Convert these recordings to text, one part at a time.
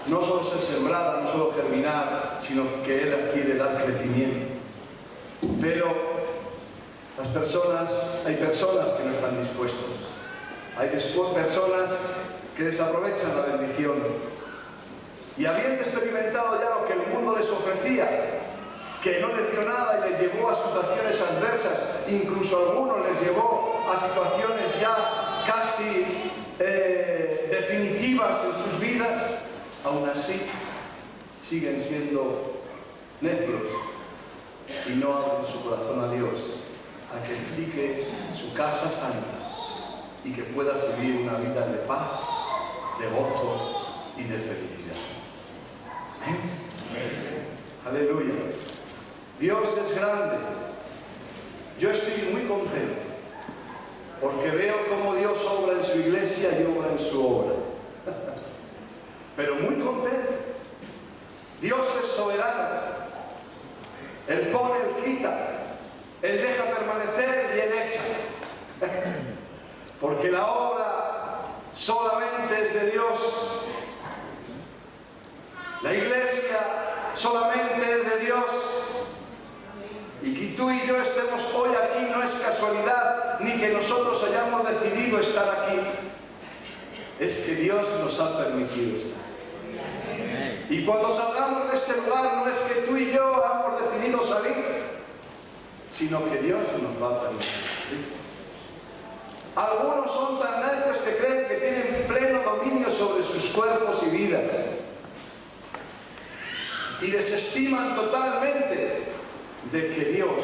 no solo ser sembrada, no solo germinar, sino que Él quiere dar crecimiento. Pero hay personas que no están dispuestos. Hay personas que desaprovechan la bendición. Y habiendo experimentado ya lo que el mundo les ofrecía, que no les dio nada y les llevó a situaciones adversas, incluso a algunos les llevó a situaciones ya casi definitivas en sus vidas, aún así siguen siendo necios y no abren su corazón a Dios, a que edifique su casa santa y que puedas vivir una vida de paz, de gozo y de felicidad. Amén. Aleluya. Dios es grande. Yo estoy muy contento porque veo cómo Dios obra en su iglesia y obra en su obra. Pero muy contento. Dios es soberano. Él pone, Él quita. Él deja permanecer y Él echa. Porque la obra solamente es de Dios. La iglesia solamente es de Dios. Y que tú y yo estemos hoy aquí no es casualidad, ni que nosotros hayamos decidido estar aquí. Es que Dios nos ha permitido estar. Y cuando salgamos de este lugar, no es que tú y yo hemos decidido salir, sino que Dios nos va a permitir. Algunos son tan necios que creen que tienen pleno dominio sobre sus cuerpos y vidas. Y desestiman totalmente de que Dios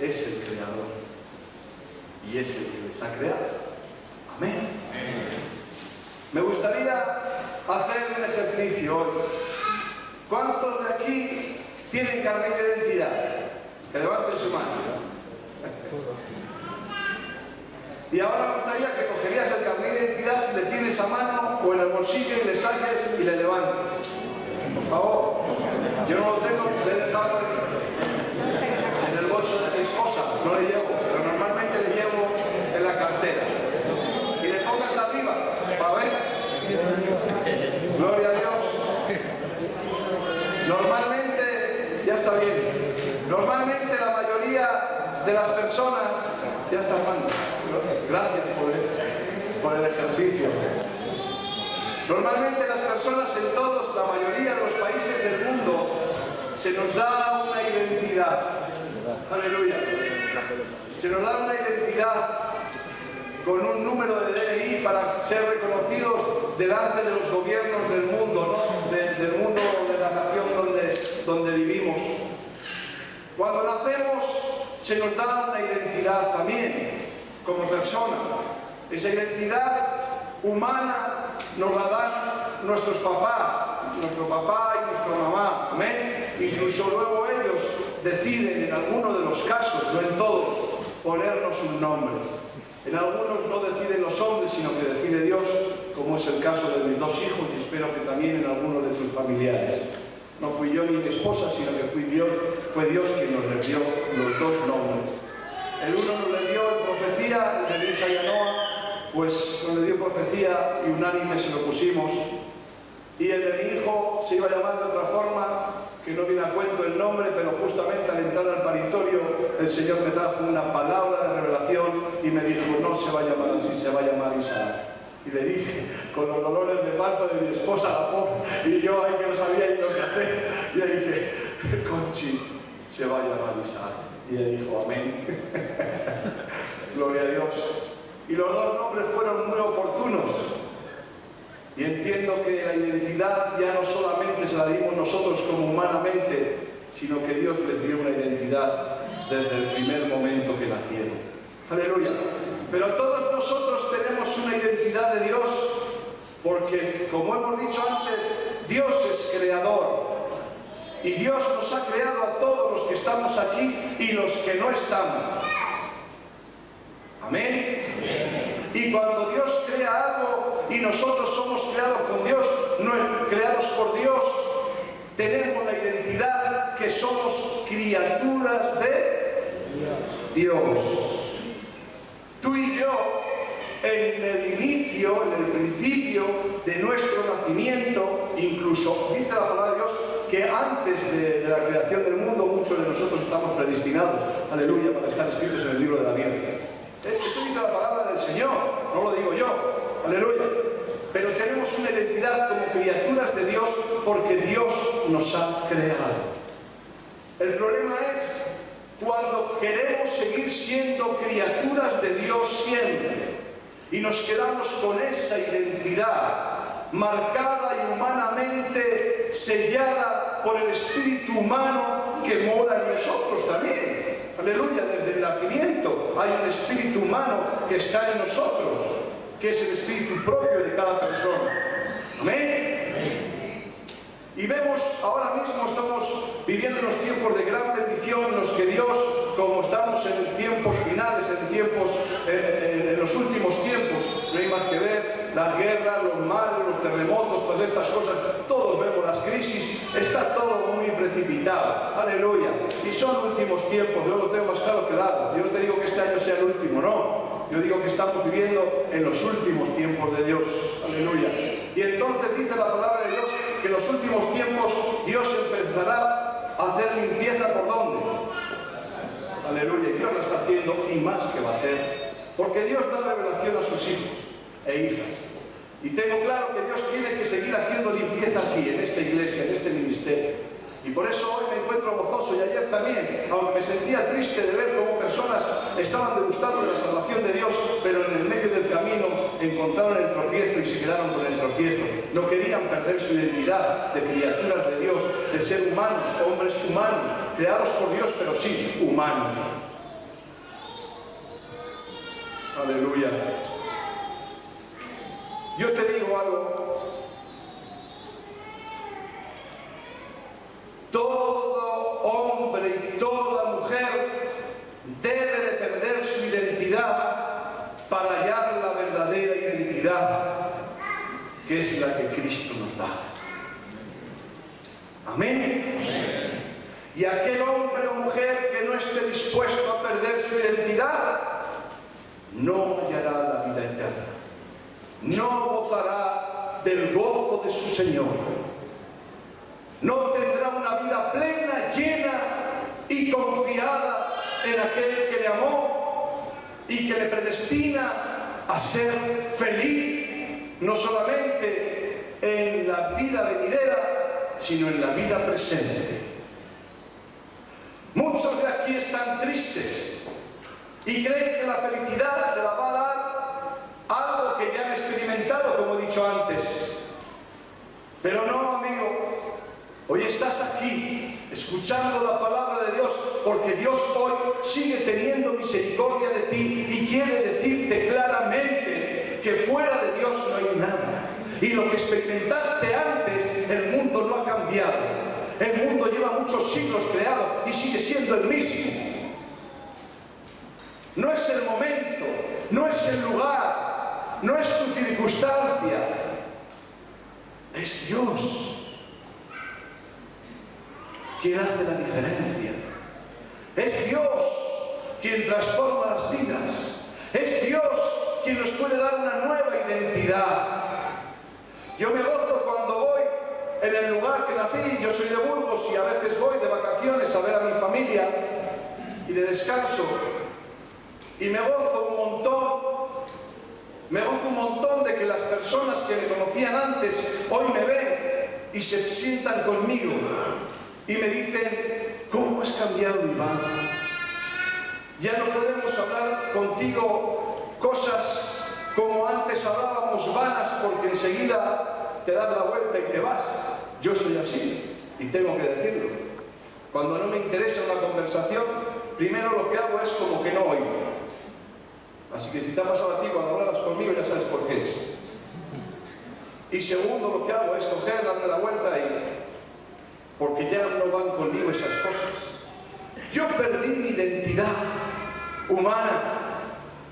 es el creador y es el que les ha creado. Amén. Me gustaría hacer un ejercicio hoy. ¿Cuántos de aquí tienen carnet de identidad? Que levanten su mano. Y ahora me gustaría que cogerías el carnet de identidad, si le tienes a mano o en el bolsillo, y le saques y le levantes. Por favor. Yo no lo tengo, le he dejado en el bolso de mi esposa, no le llevo, pero normalmente le llevo en la cartera. Y le pongas arriba, para ver. Gloria a Dios. Normalmente, ya está bien, normalmente la mayoría de las personas, ya está mal. Gracias por el ejercicio. Normalmente las personas en todos, la mayoría de los países del mundo, se nos da una identidad. Aleluya. Se nos da una identidad con un número de DNI para ser reconocidos delante de los gobiernos del mundo, ¿no? Del mundo, de la nación donde vivimos. Cuando nacemos, se nos da una identidad también, como persona. Esa identidad humana nos la dan nuestros papás, nuestro papá y nuestra mamá. Amén. Incluso luego ellos deciden, en algunos de los casos, no en todos, ponernos un nombre. En algunos no deciden los hombres, sino que decide Dios, como es el caso de mis dos hijos, y espero que también en algunos de tus familiares. No fui yo ni mi esposa, sino que fue Dios quien nos le dio los dos nombres. El uno nos le dio en profecía, el de mi hija Yanoa, pues nos le dio profecía y unánime se lo pusimos. Y el de mi hijo se iba a llamar de otra forma, que no viene a cuento el nombre, pero justamente al entrar al paritorio, el Señor me trajo una palabra de revelación y me dijo, no se va a llamar así, se va a llamar Isaac. Y le dije, con los dolores de parto de mi esposa, la pobre, y yo ahí que no sabía ni lo que hacer, y le dije, Conchi, se va a llamar Isaac. Y le dijo, amén. Gloria a Dios. Y los dos nombres fueron muy oportunos. Y entiendo que la identidad ya no solamente se la dimos nosotros como humanamente, sino que Dios les dio una identidad desde el primer momento que nacieron. Aleluya. Pero todos nosotros tenemos una identidad de Dios, porque, como hemos dicho antes, Dios es creador. Y Dios nos ha creado a todos los que estamos aquí y los que no estamos. Amén. Y cuando Dios crea algo y nosotros somos creados con Dios, creados por Dios, tenemos la identidad que somos criaturas de Dios. Tú y yo, en el inicio, en el principio de nuestro nacimiento, incluso incluso dice la palabra de Dios que antes de la creación del mundo muchos de nosotros estamos predestinados, aleluya, para estar escritos en el libro de la vida. Eso dice la palabra del Señor, no lo digo yo, aleluya. Pero tenemos una identidad como criaturas de Dios porque Dios nos ha creado. El problema es cuando queremos seguir siendo criaturas de Dios siempre y nos quedamos con esa identidad marcada y humanamente sellada por el espíritu humano que mora en nosotros también. Aleluya, desde el nacimiento hay un espíritu humano que está en nosotros, que es el espíritu propio de cada persona. Amén. Y vemos, ahora mismo estamos viviendo unos tiempos de gran bendición en los que Dios, como estamos en tiempos finales, en los últimos tiempos, no hay más que ver las guerras, los males, los terremotos, todas estas cosas, todos vemos las crisis, está todo muy precipitado, aleluya, y son últimos tiempos, yo lo tengo más claro que el agua. Yo no te digo que este año sea el último, no, yo digo que estamos viviendo en los últimos tiempos de Dios, aleluya. Y entonces dice la palabra de Dios que en los últimos tiempos Dios empezará a hacer limpieza. ¿Por dónde? Aleluya, y Dios la está haciendo y más que va a hacer, porque Dios da revelación a sus hijos e hijas, y tengo claro que Dios tiene que seguir haciendo limpieza aquí, en esta iglesia, en este ministerio. Y por eso hoy me encuentro gozoso, y ayer también, aunque me sentía triste de ver cómo personas estaban degustando de la salvación de Dios, pero en el medio del camino encontraron el tropiezo y se quedaron con el tropiezo. No querían perder su identidad de criaturas de Dios, de ser humanos, hombres humanos, creados por Dios, pero sí, humanos. Aleluya. Yo te digo algo. Todo hombre y toda mujer debe de perder su identidad para hallar la verdadera identidad, que es la que Cristo nos da. Amén. Y aquel hombre o mujer que no esté dispuesto a perder su identidad no hallará la vida eterna, no gozará del gozo de su Señor, no tendrá una vida plena, llena y confiada en aquel que le amó y que le predestina a ser feliz, no solamente en la vida venidera, sino en la vida presente. Muchos de aquí están tristes y creen que la felicidad se la va a dar algo que ya han experimentado, como he dicho antes. Pero no, amigo. Hoy estás aquí escuchando la palabra de Dios porque Dios hoy sigue teniendo misericordia de ti y quiere decirte claramente que fuera de Dios no hay nada. Y lo que experimentaste antes, el mundo no ha cambiado. El mundo lleva muchos siglos creado y sigue siendo el mismo. No es el momento, no es el lugar, no es tu circunstancia, es Dios quien hace la diferencia. Es Dios quien transforma las vidas. Es Dios quien nos puede dar una nueva identidad. Yo me gozo cuando voy en el lugar que nací. Yo soy de Burgos y a veces voy de vacaciones a ver a mi familia y de descanso. Y me gozo un montón de que las personas que me conocían antes hoy me ven y se sientan conmigo y me dicen: ¿cómo has cambiado, Iván? Ya no podemos hablar contigo cosas como antes hablábamos, vanas, porque enseguida te das la vuelta y te vas. Yo soy así y tengo que decirlo. Cuando no me interesa una conversación, primero lo que hago es como que no oigo. Así que si te ha pasado a ti cuando hablas conmigo, ya sabes por qué es. Y segundo, lo que hago es coger, darme la vuelta y... porque ya no van conmigo esas cosas. Yo perdí mi identidad humana,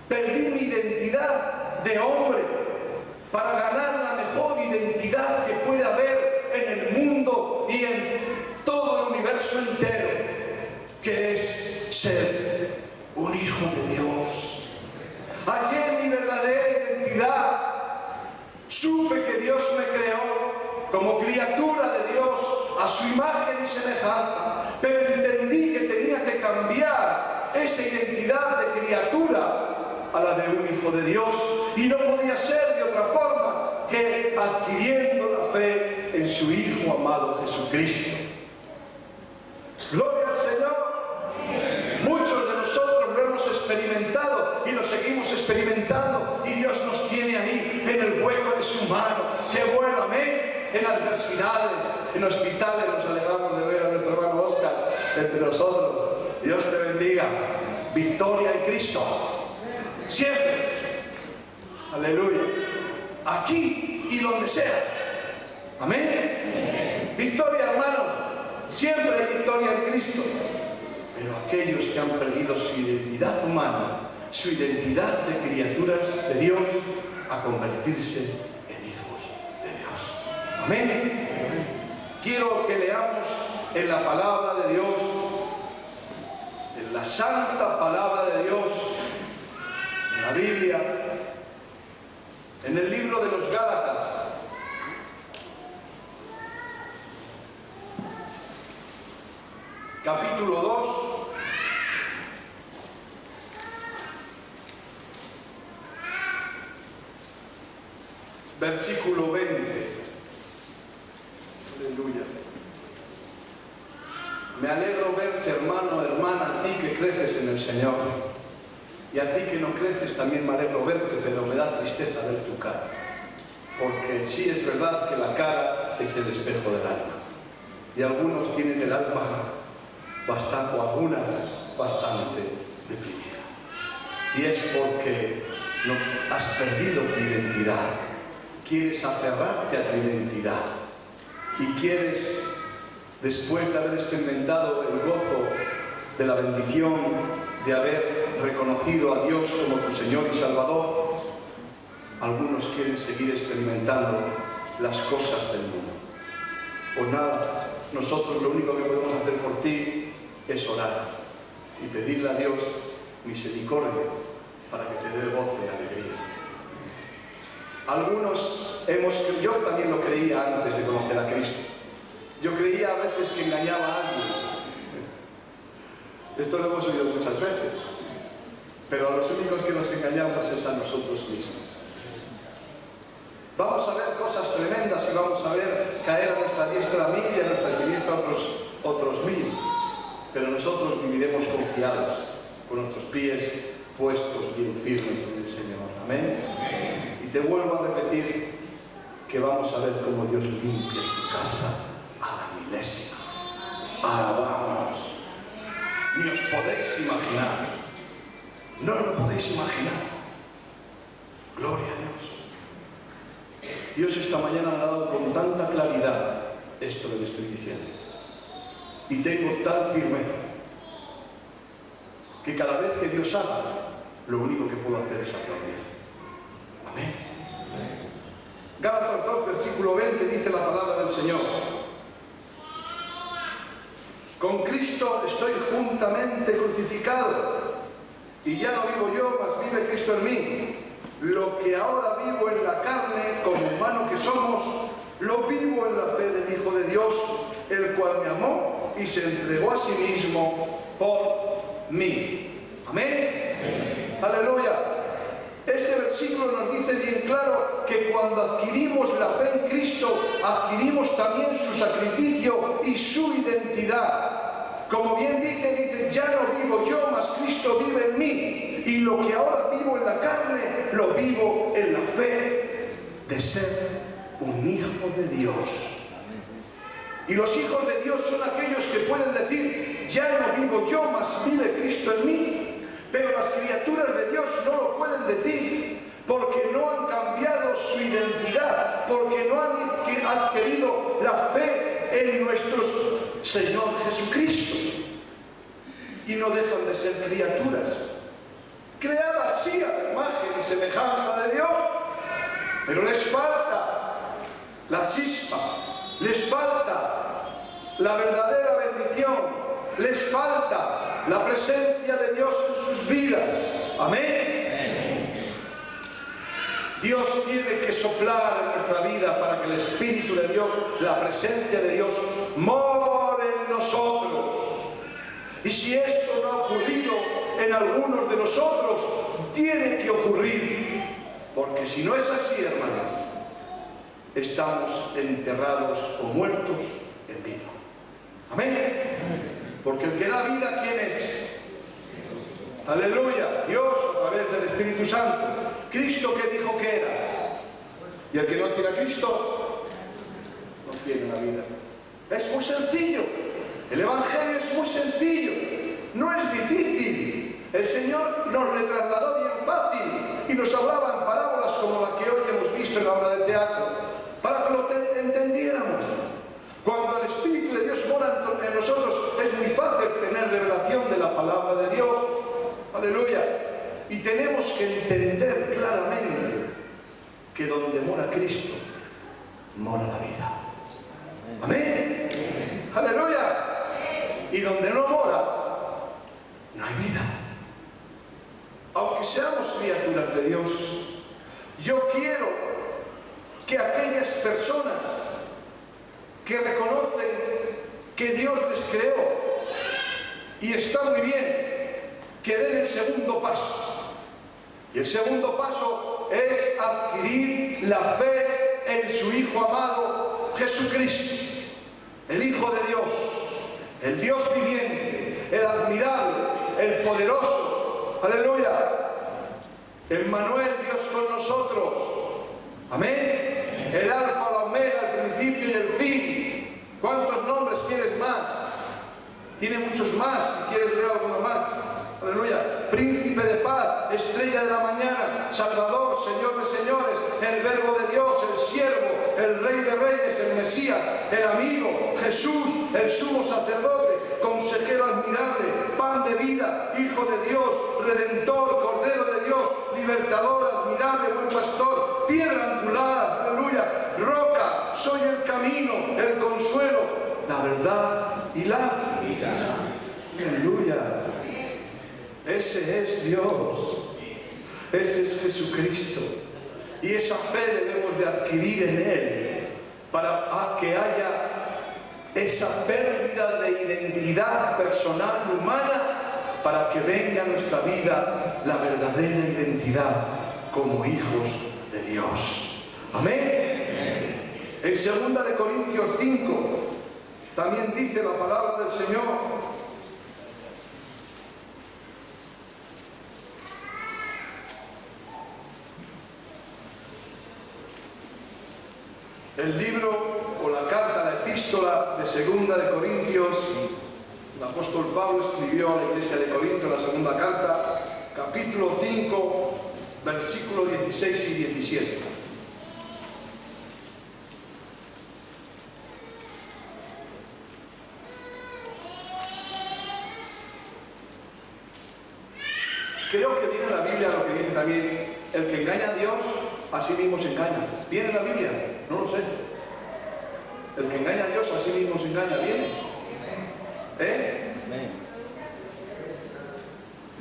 perdí mi identidad de hombre para ganar la mejor identidad que puede haber en el mundo y en todo el universo entero, que es ser un hijo de Dios. Hallé mi verdadera identidad, supe que Dios me creó como criatura criatura de Dios a su imagen y semejanza, pero entendí que tenía que cambiar esa identidad de criatura a la de un hijo de Dios, y no podía ser de otra forma que adquiriendo la fe en su Hijo amado Jesucristo. Gloria al Señor. Muchos de nosotros lo hemos experimentado y lo seguimos experimentando, y Dios nos tiene ahí en el hueco de su mano. ¡Qué bueno! Amén. En adversidades, en hospitales, nos alegramos de ver a nuestro hermano Oscar entre nosotros. Dios te bendiga. Victoria en Cristo. Siempre. Aleluya. Aquí y donde sea. Amén. Victoria, hermanos. Siempre hay victoria en Cristo. Pero aquellos que han perdido su identidad humana, su identidad de criaturas de Dios, a convertirse en hijos de Dios. Amén. Quiero que leamos en la palabra de Dios, en la santa palabra de Dios, en la Biblia, en el libro de los Gálatas, capítulo 2, versículo 20. Aleluya. Me alegro verte, hermano, hermana, a ti que creces en el Señor. Y a ti que no creces también me alegro verte, pero me da tristeza ver tu cara. Porque sí es verdad que la cara es el espejo del alma. Y algunos tienen el alma bastante, o algunas bastante deprimida. Y es porque no has perdido tu identidad. Quieres aferrarte a tu identidad. Y quieres, después de haber experimentado el gozo de la bendición de haber reconocido a Dios como tu Señor y Salvador, algunos quieren seguir experimentando las cosas del mundo. Pues nada, nosotros lo único que podemos hacer por ti es orar y pedirle a Dios misericordia para que te dé gozo y alegría. Algunos yo también lo creía antes de conocer a Cristo. Yo creía a veces que engañaba a alguien. Esto lo hemos oído muchas veces. Pero a los únicos que nos engañamos es a nosotros mismos. Vamos a ver cosas tremendas y vamos a ver caer a nuestra diestra 1000 y a nuestra siniestra otros 1000. Pero nosotros viviremos confiados, con nuestros pies puestos bien firmes en el Señor. Amén. Y te vuelvo a repetir que vamos a ver cómo Dios limpia su casa a la milésima. Alabamos. Ni os podéis imaginar. No lo podéis imaginar. Gloria a Dios. Dios esta mañana me ha dado con tanta claridad esto que le estoy diciendo. Y tengo tal firmeza que cada vez que Dios habla, lo único que puedo hacer es aplaudir. Amén. Gálatas 2, versículo 20 dice la palabra del Señor: con Cristo estoy juntamente crucificado, y ya no vivo yo, mas vive Cristo en mí. Lo que ahora vivo en la carne, como humano que somos, lo vivo en la fe del Hijo de Dios, el cual me amó y se entregó a sí mismo por mí. Amén. Aleluya. Este versículo nos dice bien claro que cuando adquirimos la fe en Cristo, adquirimos también su sacrificio y su identidad. Como bien dice, ya no vivo yo, mas Cristo vive en mí. Y lo que ahora vivo en la carne, lo vivo en la fe de ser un hijo de Dios. Y los hijos de Dios son aquellos que pueden decir, ya no vivo yo, mas vive Cristo en mí. Pero las criaturas de Dios no lo pueden decir, porque no han cambiado su identidad, porque no han adquirido la fe en nuestro Señor Jesucristo. Y no dejan de ser criaturas, creadas sí a la imagen y semejanza de Dios, pero les falta la chispa, les falta la verdadera bendición, les falta la presencia de Dios en sus vidas. Amén. Dios tiene que soplar en nuestra vida para que el Espíritu de Dios, la presencia de Dios, more en nosotros. Y si esto no ha ocurrido en algunos de nosotros, tiene que ocurrir. Porque si no es así, hermanos, estamos enterrados o muertos en vida. Amén. Porque el que da vida, ¿quién es? Aleluya. Dios a través del Espíritu Santo. Cristo, que dijo que era. Y el que no tiene a Cristo no tiene la vida. Es muy sencillo. El Evangelio es muy sencillo. No es difícil. El Señor nos lo trasladó bien fácil y nos hablaba en parábolas como la que hoy hemos visto en la obra de teatro, para que lo entendiéramos. Cuando el Espíritu de Dios mora en nosotros, es muy fácil tener revelación de la palabra de Dios. Aleluya. Y tenemos que entender claramente que donde mora Cristo, mora la vida. Amén. Aleluya. Y donde no mora, no hay vida. Aunque seamos criaturas de Dios, yo quiero que aquellas personas que reconocen que Dios les creó y está muy bien, que den el segundo paso. Y el segundo paso es adquirir la fe en su Hijo amado Jesucristo, el Hijo de Dios, el Dios viviente, el admirable, el poderoso. Aleluya. Emmanuel, Dios con nosotros. Amén. El alfa, la omega, el principio y el fin. ¿Cuántos nombres quieres más? Tiene muchos más. Si quieres leer alguno más. Aleluya. Príncipe de paz, estrella de la mañana, Salvador, Señor de señores, el Verbo de Dios, el siervo, el Rey de reyes, el Mesías, el amigo, Jesús, el sumo sacerdote, consejero admirable, pan de vida, Hijo de Dios, Redentor, Cordero de Dios, libertador, admirable, buen pastor, piedra angular, aleluya, roca, soy el camino, el consuelo, la verdad y la vida. Aleluya. Ese es Dios. Ese es Jesucristo. Y esa fe debemos de adquirir en Él para que haya esa pérdida de identidad personal humana, para que venga a nuestra vida la verdadera identidad como hijos de Dios. Amén. En 2 Corintios 5 también dice la palabra del Señor: el libro o la carta, la epístola de 2 Corintios, el apóstol Pablo escribió a la iglesia de Corinto, la segunda carta, capítulo 5, versículos 16 y 17. Creo que viene en la Biblia lo que dice también: el que engaña a Dios, a sí mismo se engaña. ¿Viene en la Biblia? No lo sé. El que engaña a Dios, a sí mismo se engaña. ¿Viene? ¿Eh?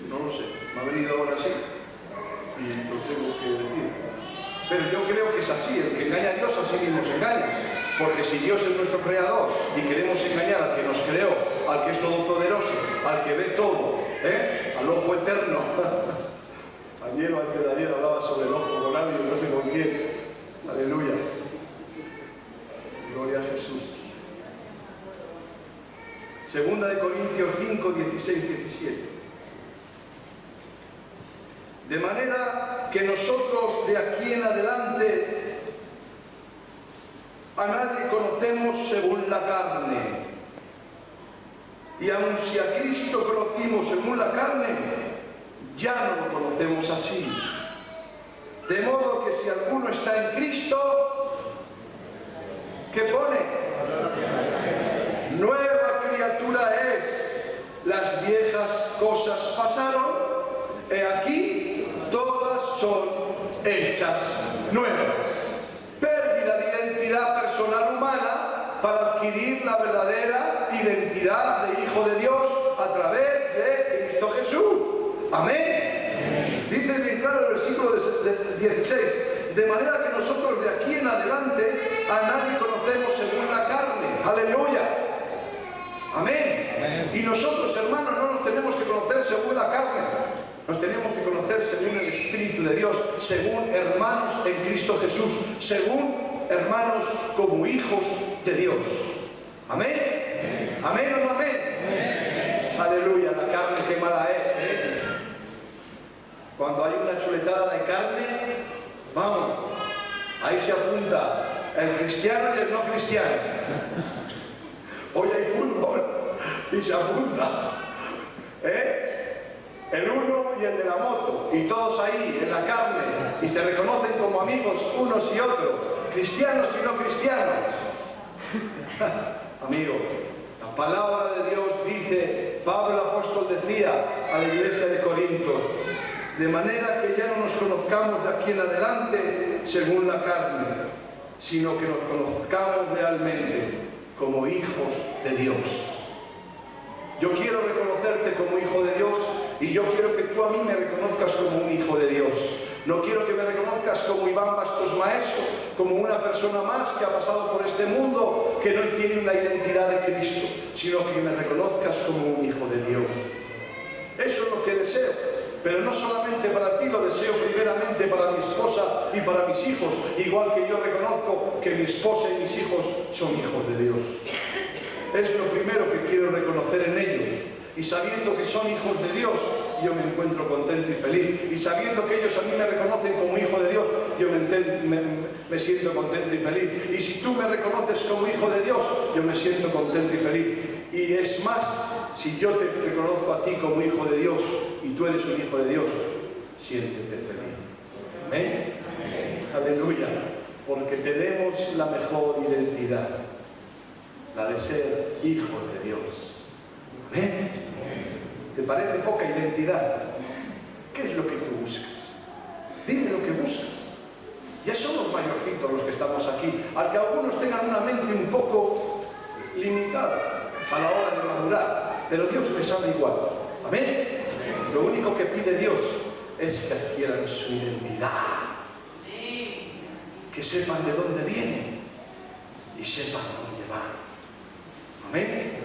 No lo sé. Me ha venido ahora así y lo tengo que decir. Pero yo creo que es así. El que engaña a Dios, a sí mismo se engaña. Porque si Dios es nuestro creador y queremos engañar al que nos creó, al que es todopoderoso, al que ve todo, al ojo eterno. Ayer o antes de ayer hablaba sobre el ojo con alguien, no sé con quién. Aleluya. Gloria a Jesús. 2 Corintios 5, 16, 17. De manera que nosotros de aquí en adelante a nadie conocemos según la carne. Y aun si a Cristo conocimos según la carne, ya no lo conocemos así. De modo que si alguno está en Cristo, ¿qué pone? Nueva criatura es. Las viejas cosas pasaron, he aquí, todas son hechas nuevas. Pérdida de identidad personal humana para adquirir la verdadera identidad de hijo de Dios a través de Cristo Jesús. Amén. Dice bien claro el versículo 16: De manera que nosotros de aquí en adelante a nadie conocemos según la carne. Aleluya. Amén. Y nosotros, hermanos, no nos tenemos que conocer según la carne. Nos tenemos que conocer según el Espíritu de Dios, según hermanos en Cristo Jesús, según hermanos como hijos de Dios. Amén. Amén o no amén. Aleluya. La carne qué mala es, ¿eh? Cuando hay una chuletada de carne, vamos, ahí se apunta el cristiano y el no cristiano. Hoy hay fútbol y se apunta, el uno y el de la moto, y todos ahí en la carne, y se reconocen como amigos unos y otros, cristianos y no cristianos. Amigo, la palabra de Dios dice, Pablo el apóstol decía a la iglesia de Corintios, de manera que ya no nos conozcamos de aquí en adelante según la carne, sino que nos conozcamos realmente como hijos de Dios. Yo quiero reconocerte como hijo de Dios y yo quiero que tú a mí me reconozcas como un hijo de Dios. No quiero que me reconozcas como Iván Bastos Maestro, como una persona más que ha pasado por este mundo que no tiene una identidad de Cristo, sino que me reconozcas como un hijo de Dios. Eso es lo que deseo. Pero no solamente para ti, lo deseo primeramente para mi esposa y para mis hijos, igual que yo reconozco que mi esposa y mis hijos son hijos de Dios. Es lo primero que quiero reconocer en ellos. Y sabiendo que son hijos de Dios, yo me encuentro contento y feliz. Y sabiendo que ellos a mí me reconocen como hijo de Dios, yo me siento contento y feliz. Y si tú me reconoces como hijo de Dios, yo me siento contento y feliz. Y es más, si yo te reconozco a ti como hijo de Dios y tú eres un hijo de Dios, siéntete feliz. ¿Amén? Aleluya. Porque tenemos la mejor identidad, la de ser hijos de Dios. ¿Amén? ¿Te parece poca identidad? ¿Qué es lo que tú buscas? Dime lo que buscas. Ya somos mayorcitos los que estamos aquí, aunque algunos tengan una mente un poco limitada a la hora de madurar, pero Dios les ama igual. Amén. Lo único que pide Dios es que adquieran su identidad, que sepan de dónde vienen y sepan dónde van. Amén.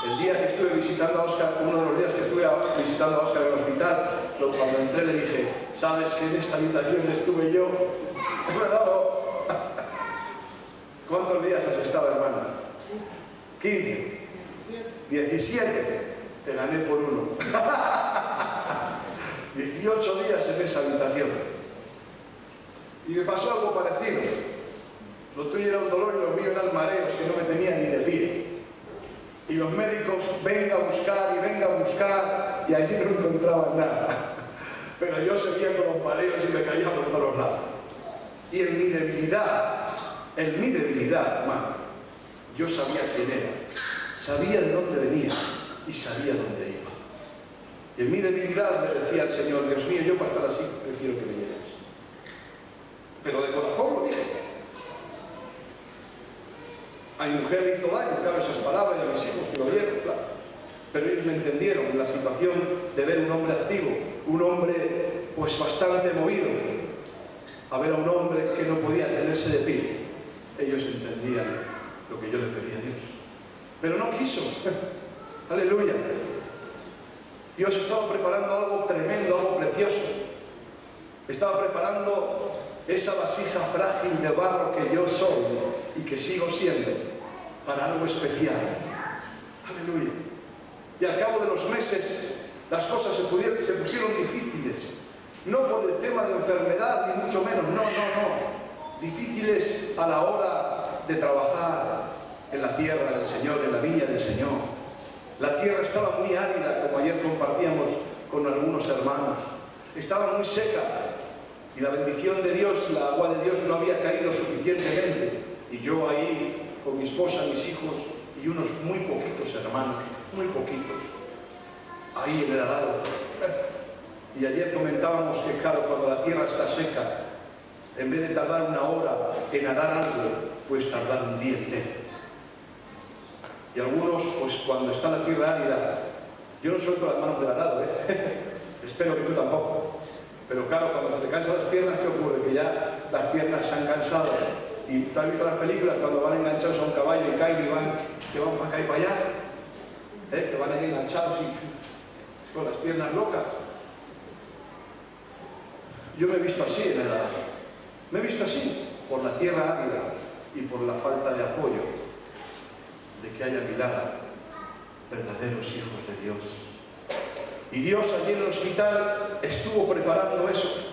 El día que estuve visitando a Óscar, uno de los días que estuve visitando a Óscar en el hospital, cuando entré le dije, ¿sabes que en esta habitación estuve yo? ¿Cuántos días has estado, hermana? 15. 17. Te gané por uno. 18 días en esa habitación. Y me pasó algo parecido. Lo tuyo era un dolor y lo mío eran mareos que no me tenía ni de pie. Y los médicos, venga a buscar, y allí no encontraban nada. Pero yo seguía con los mareos y me caía por todos lados. Y en mi debilidad, hermano, yo sabía quién era, sabía de dónde venía y sabía dónde iba. Y en mi debilidad le decía al Señor, Dios mío, yo para estar así prefiero que me lleves. Pero de corazón lo dije. A mi mujer le hizo daño, claro, esas palabras, y a mis hijos que lo vieron, claro. Pero ellos me entendieron en la situación de ver un hombre activo, un hombre pues bastante movido, a ver a un hombre que no podía tenerse de pie. Ellos entendían lo que yo le pedía a Dios. Pero no quiso. Aleluya. Dios estaba preparando algo tremendo, algo precioso. Estaba preparando esa vasija frágil de barro que yo soy y que sigo siendo para algo especial. Aleluya. Y al cabo de los meses las cosas se pusieron difíciles. No por el tema de enfermedad, ni mucho menos, no. Difíciles a la hora de trabajar en la tierra del Señor, en la viña del Señor. La tierra estaba muy árida, como ayer compartíamos con algunos hermanos. Estaba muy seca y la bendición de Dios, la agua de Dios no había caído suficientemente. Y yo ahí, con mi esposa, mis hijos y unos muy poquitos hermanos, muy poquitos, ahí en el arado. Y ayer comentábamos que, claro, cuando la tierra está seca, en vez de tardar una hora en arar algo, pues tardar un día entero. Y algunos, pues cuando está la tierra árida, yo no suelto las manos del arado, espero que tú tampoco, Pero claro, cuando se te cansan las piernas, ¿qué ocurre? Que ya las piernas se han cansado. Y tú has visto las películas cuando van enganchados a un caballo y caen y van, que van para acá y para allá, que van ahí enganchados y con las piernas locas. Yo me he visto así en edad. Me he visto así por la tierra árida y por la falta de apoyo de que haya a mi lado verdaderos hijos de Dios. Y Dios allí en el hospital estuvo preparando eso.